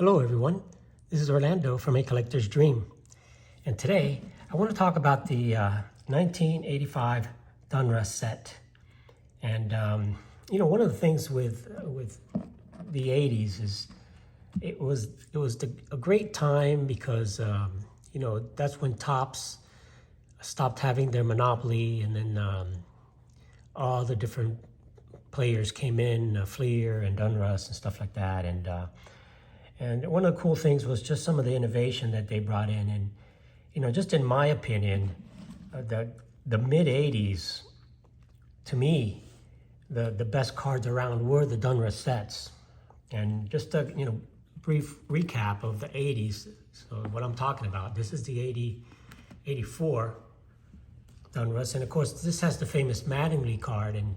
Hello everyone, this is Orlando from A Collector's Dream, and today I want to talk about the 1985 Donruss set. And one of the things with the 80s is it was a great time because that's when Topps stopped having their monopoly, and then all the different players came in, Fleer and Donruss and stuff like that. And one of the cool things was just some of the innovation that they brought in. And, just in my opinion, the mid-'80s, to me, the best cards around were the Donruss sets. And just a brief recap of the 80s, so what I'm talking about, this is the 84 Donruss. And of course, this has the famous Mattingly card, and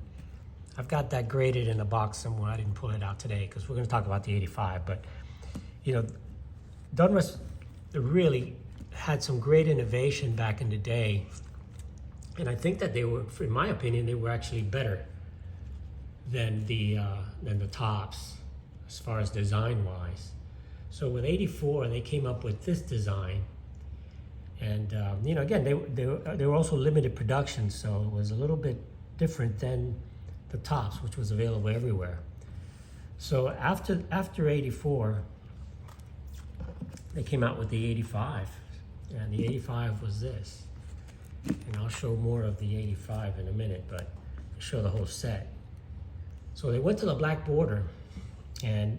I've got that graded in a box somewhere. I didn't pull it out today because we're going to talk about the 85, but Donruss really had some great innovation back in the day, and I think that they were, in my opinion, they were actually better than the Topps as far as design-wise. So with 84, they came up with this design, and again, they were also limited production, so it was a little bit different than the Topps, which was available everywhere. So after 84. They came out with the 85, and the 85 was this. And I'll show more of the 85 in a minute, but I'll show the whole set. So they went to the black border, and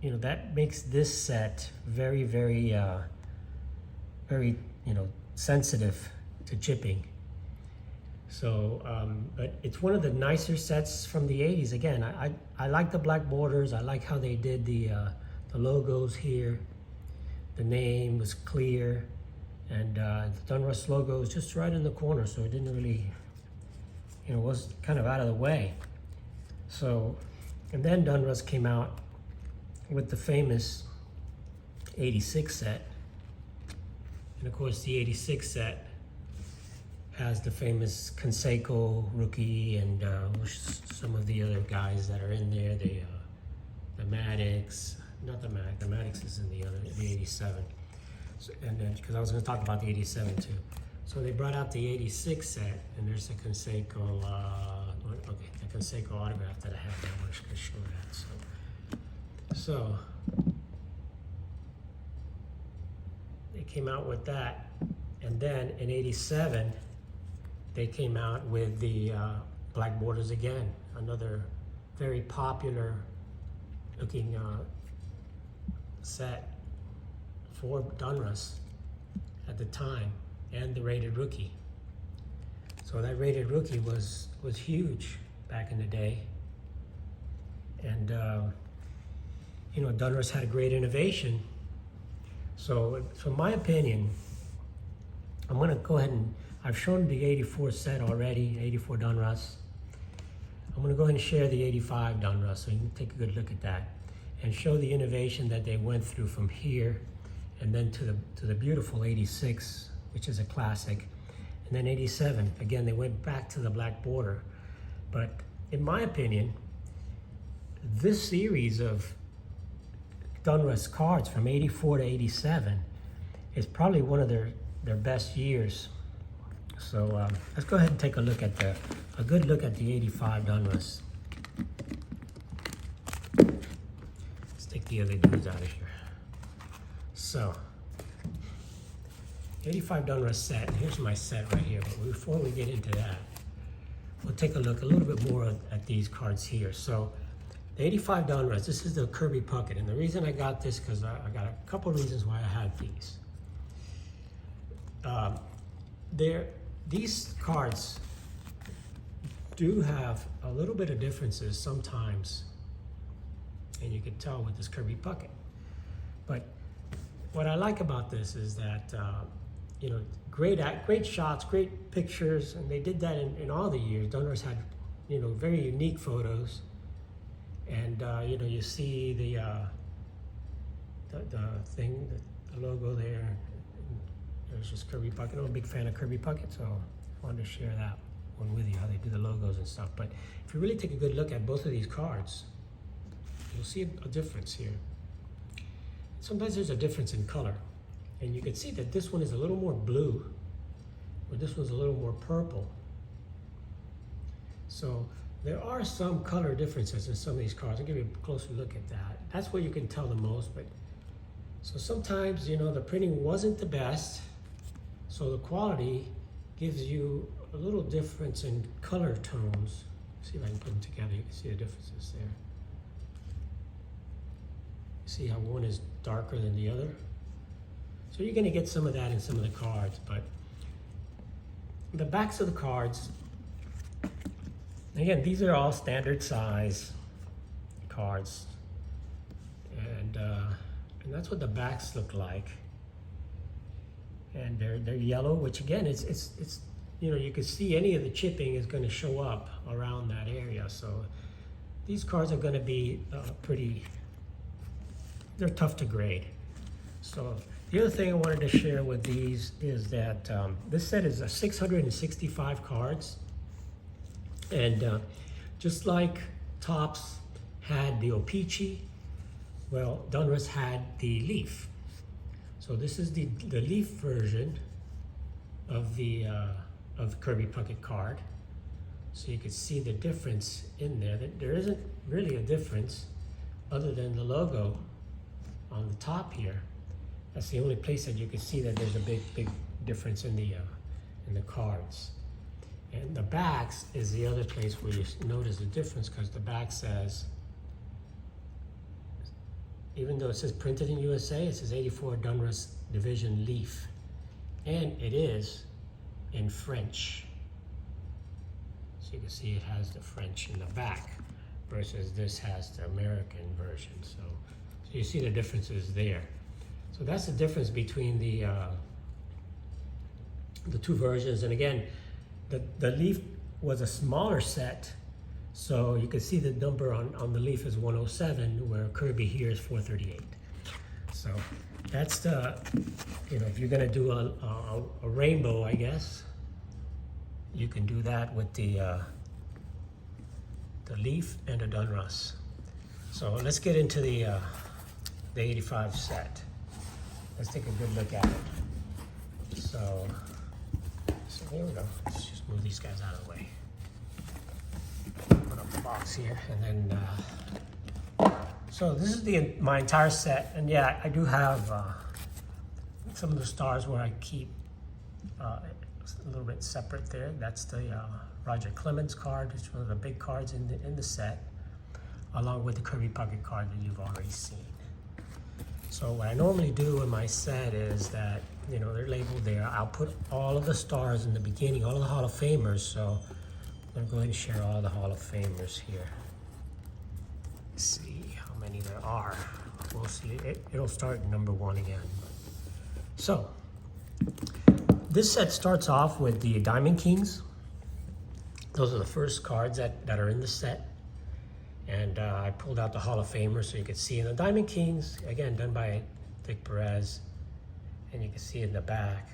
that makes this set very, very, very, sensitive to chipping. So, but it's one of the nicer sets from the 80s. Again, I like the black borders. I like how they did the logos here. The name was clear, and the Donruss logo was just right in the corner, so it didn't really, was kind of out of the way. So, and then Donruss came out with the famous 86 set, and of course the 86 set has the famous Canseco rookie, and some of the other guys that are in there, the Maddox. Not the Maddox. The Maddox is in the 87. So, and then, because I was going to talk about the 87 too. So they brought out the 86 set, and there's the Canseco, the Canseco autograph that I have. I want to show that. So they came out with that, and then in 87 they came out with the black borders again. Another very popular looking set for Donruss at the time, and the rated rookie. So that rated rookie was huge back in the day, and Donruss had a great innovation. So in my opinion, I'm going to go ahead and I've shown the 84 set already, 84 Donruss. I'm going to go ahead and share the 85 Donruss, so you can take a good look at that and show the innovation that they went through from here, and then to the beautiful 86, which is a classic, and then 87. Again, they went back to the black border. But in my opinion, this series of Donruss cards from 84 to 87 is probably one of their best years. So let's go ahead and take a look at a good look at the 85 Donruss. Take the other dudes out of here. So, 85 Donruss set. And here's my set right here. But before we get into that, we'll take a look a little bit more at these cards here. So, the 85 Donruss, this is the Kirby Puckett. And the reason I got this, because I got a couple reasons why I had these. These cards do have a little bit of differences sometimes, and you can tell with this Kirby Puckett. But what I like about this is that, great shots, great pictures, and they did that in all the years. Donruss had, very unique photos, and you see the thing, the logo there. There's just Kirby Puckett. I'm a big fan of Kirby Puckett, so I wanted to share that one with you, how they do the logos and stuff. But if you really take a good look at both of these cards, you'll see a difference here. sometimes there's a difference in color. And you can see that this one is a little more blue, or this one's a little more purple. So there are some color differences in some of these cards. I'll give you a closer look at that. That's where you can tell the most. But so sometimes, you know, the printing wasn't the best, so the quality gives you a little difference in color tones. See if I can put them together. You can see the differences there. See how one is darker than the other? So you're going to get some of that in some of the cards, but the backs of the cards, again, these are all standard size cards, and that's what the backs look like. And they're yellow, which again, it's you know, you can see any of the chipping is going to show up around that area. So these cards are going to be they're tough to grade. So the other thing I wanted to share with these is that this set is 665 cards. And just like Topps had the O-Pee-Chee, well, Donruss had the Leaf. So this is the Leaf version of the Kirby Puckett card. So you can see the difference in there. There isn't really a difference other than the logo on the top here. That's the only place that you can see that there's a big difference in the cards. And the backs is the other place where you notice the difference, because the back says, even though it says printed in USA, it says 84 Donruss Division Leaf. And it is in French. So you can see it has the French in the back versus this has the American version. So you see the differences there. So that's the difference between the two versions. And again, the Leaf was a smaller set, so you can see the number on the Leaf is 107, where Kirby here is 438. So that's the, you know, if you're gonna do a rainbow, I guess, you can do that with the Leaf and the Donruss. So let's get into the 85 set. Let's take a good look at it. So here we go. Let's just move these guys out of the way. Put up the box here, and then so this is my entire set. And yeah, I do have some of the stars where I keep a little bit separate there. That's the Roger Clemens card, which is one of the big cards in the set, along with the Kirby Puckett card that you've already seen. So what I normally do in my set is that, you know, they're labeled there. I'll put all of the stars in the beginning, all of the Hall of Famers. So I'm going to go ahead and share all the Hall of Famers here. Let's see how many there are. We'll see. It'll start at number 1 again. So this set starts off with the Diamond Kings. Those are the first cards that are in the set. And I pulled out the Hall of Famers so you could see. And the Diamond Kings, again, done by Dick Perez. And you can see in the back,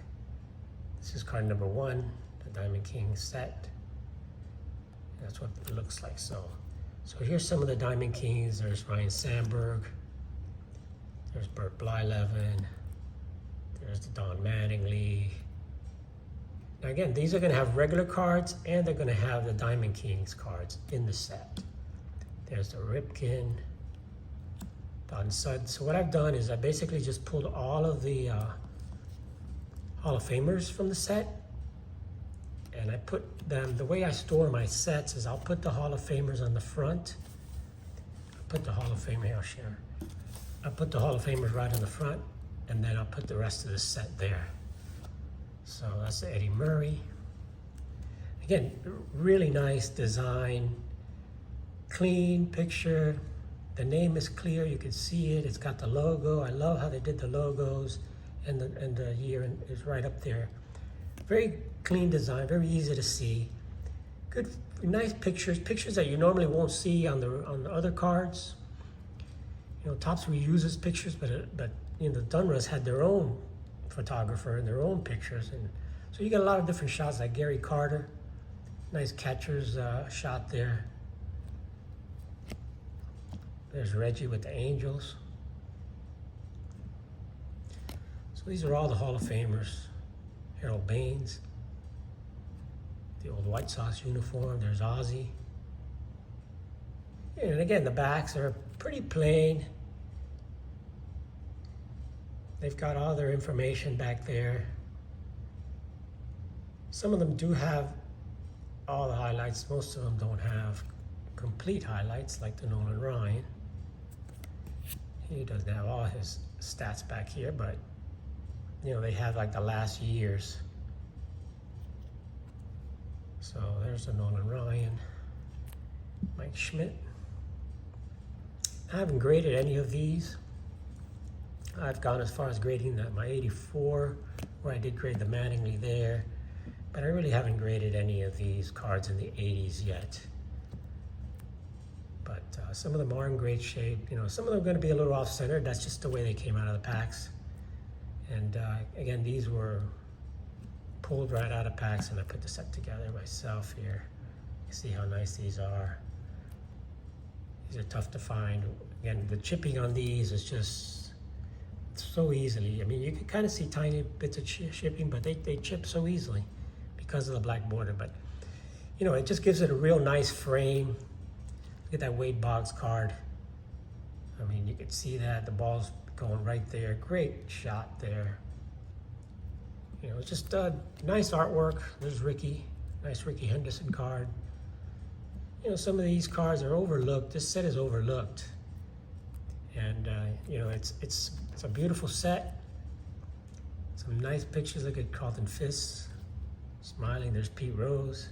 this is card number 1, the Diamond King set. And that's what it looks like. So here's some of the Diamond Kings. There's Ryan Sandberg. There's Bert Blyleven. There's the Don Mattingly. Now again, these are going to have regular cards, and they're going to have the Diamond Kings cards in the set. There's the Ripken, Don Sutton. So what I've done is I basically just pulled all of the Hall of Famers from the set, and I put them, the way I store my sets is I'll put the Hall of Famers on the front. I'll put the Hall of Famer, I'll share. I'll put the Hall of Famers right on the front, and then I'll put the rest of the set there. So that's the Eddie Murray. Again, really nice design. Clean picture. The name is clear. You can see it. It's got the logo. I love how they did the logos, and the year is right up there. Very clean design. Very easy to see. Good, nice pictures. Pictures that you normally won't see on the other cards. You know, Topps reuses pictures, but you know, Donruss had their own photographer and their own pictures, and so you get a lot of different shots, like Gary Carter. Nice catcher's shot there. There's Reggie with the Angels. So these are all the Hall of Famers. Harold Baines, the old White Sox uniform. There's Ozzie. And again, the backs are pretty plain. They've got all their information back there. Some of them do have all the highlights. Most of them don't have complete highlights like the Nolan Ryan. He doesn't have all his stats back here, but you know, they have like the last years. So there's the Nolan Ryan, Mike Schmidt. I haven't graded any of these. I've gone as far as grading that my 84, where I did grade the Mattingly there, but I really haven't graded any of these cards in the 80s yet. But some of them are in great shape. You know, some of them are going to be a little off-centered. That's just the way they came out of the packs. And again, these were pulled right out of packs, and I put the set together myself here. You see how nice these are. These are tough to find. Again, the chipping on these is just so easily. I mean, you can kind of see tiny bits of chipping, but they chip so easily because of the black border. But, you know, it just gives it a real nice frame. Look at that Wade Boggs card. I mean, you can see that. The ball's going right there. Great shot there. You know, it's just nice artwork. There's Ricky. Nice Ricky Henderson card. You know, some of these cards are overlooked. This set is overlooked. And, you know, it's a beautiful set. Some nice pictures. Look at Carlton Fisk smiling. There's Pete Rose.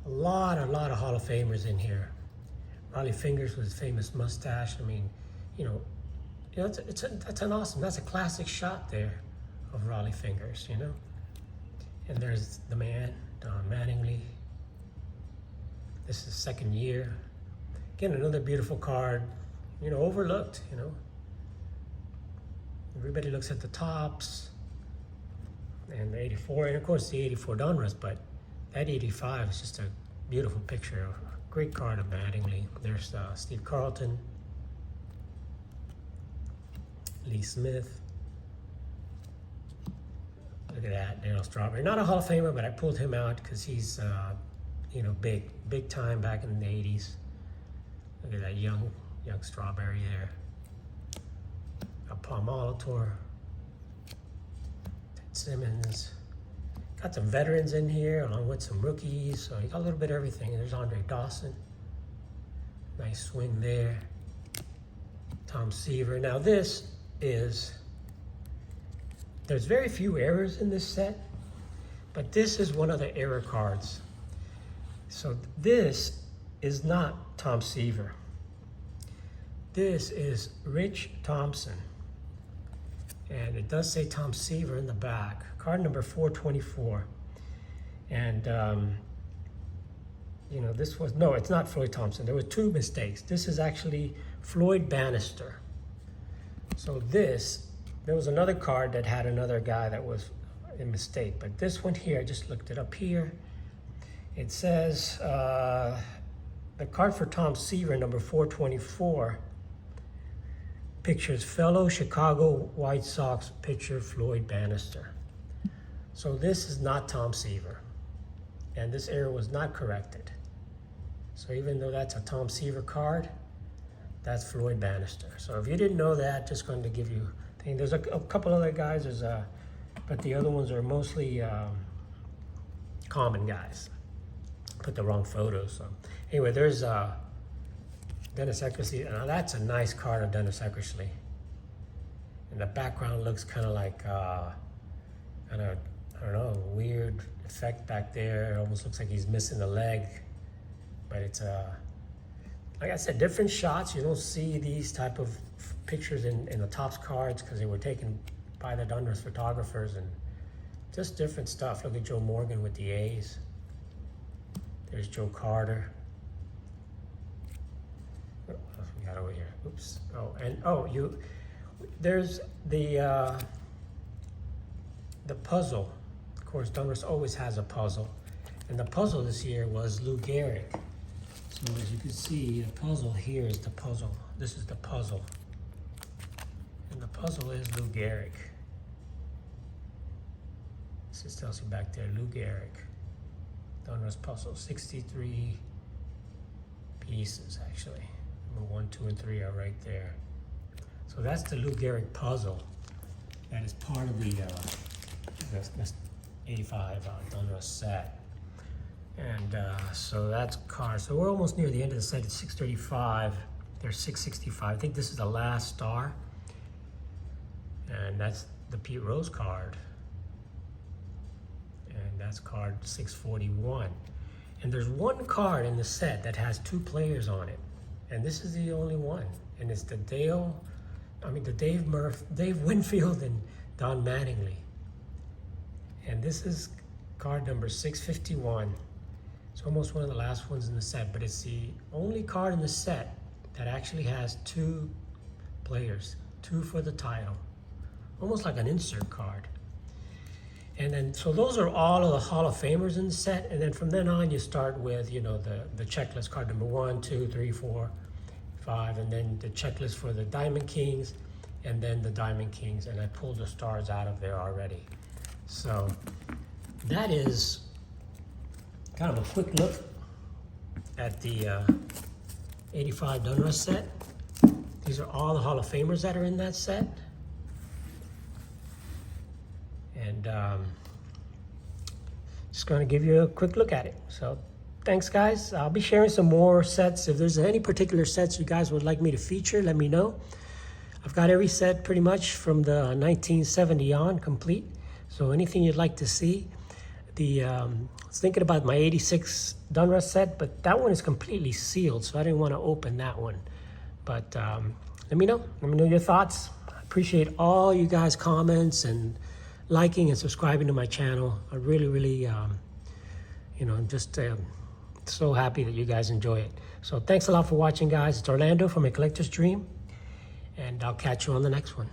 A lot of Hall of Famers in here. Rollie Fingers with his famous mustache. I mean, you know, that's an awesome. That's a classic shot there of Rollie Fingers. You know, and there's the man, Don Mattingly. This is second year. Again, another beautiful card. You know, overlooked. You know, everybody looks at the tops and the 84, and of course the 84 Donruss, but that 85 is just a beautiful picture. A great card of Mattingly. There's Steve Carlton, Lee Smith. Look at that, Darryl Strawberry. Not a Hall of Famer, but I pulled him out because he's, you know, big time back in the 80s. Look at that young Strawberry there. Paul Molitor, Ted Simmons. Got some veterans in here along with some rookies, so you got a little bit of everything. There's Andre Dawson. Nice swing there. Tom Seaver. Now there's very few errors in this set, but this is one of the error cards. So this is not Tom Seaver. This is Rich Thompson. And it does say Tom Seaver in the back. Card number 424. And, you know, no, it's not Floyd Thompson. There were two mistakes. This is actually Floyd Bannister. So there was another card that had another guy that was a mistake. But this one here, I just looked it up here. It says the card for Tom Seaver, number 424, pictures fellow Chicago White Sox pitcher Floyd Bannister. So this is not Tom Seaver, and this error was not corrected. So even though that's a Tom Seaver card, that's Floyd Bannister. So if you didn't know that, just going to give you a thing. There's a couple other guys, but the other ones are mostly common guys. Put the wrong photos. So anyway, there's Dennis Eckersley. Now that's a nice card of Dennis Eckersley. And the background looks kind of like, I don't know, a weird effect back there. It almost looks like he's missing a leg. But it's, like I said, different shots. You don't see these type of pictures in the Topps cards because they were taken by the Donruss photographers, and just different stuff. Look at Joe Morgan with the A's. There's Joe Carter. What else we got over here? Oops. Oh, and there's the puzzle. Of course, Donruss always has a puzzle, and the puzzle this year was Lou Gehrig. So as you can see, the puzzle here is the puzzle. This is the puzzle, and And the puzzle is Lou Gehrig. This just tells you back there, Lou Gehrig. Donruss puzzle, 63 pieces actually. Number 1, 2, and 3 are right there. So that's the Lou Gehrig puzzle. That is part of the that's 85 Donruss set. And so that's cards. So we're almost near the end of the set. It's 635. There's 665. I think this is the last star. And that's the Pete Rose card. And that's card 641. And there's one card in the set that has 2 players on it. And this is the only one. And it's the Dave Winfield and Don Mattingly. And this is card number 651. It's almost one of the last ones in the set, but it's the only card in the set that actually has 2 players, 2 for the title. Almost like an insert card. And then, so those are all of the Hall of Famers in the set, and then from then on you start with, you know, the checklist card number 1, 2, 3, 4, 5, and then the checklist for the Diamond Kings, and then the Diamond Kings, and I pulled the stars out of there already. So that is kind of a quick look at the 85 Donruss set. These are all the Hall of Famers that are in that set. And just going to give you a quick look at it. So thanks, guys. I'll be sharing some more sets. If there's any particular sets you guys would like me to feature, let me know. I've got every set pretty much from the 1970 on complete. So anything you'd like to see. I was thinking about my 86 Donruss set, but that one is completely sealed, so I didn't want to open that one. But let me know your thoughts. I appreciate all you guys' comments and liking and subscribing to my channel. I really, I'm just so happy that you guys enjoy it. So thanks a lot for watching, guys. It's Orlando from A Collector's Dream, and I'll catch you on the next one.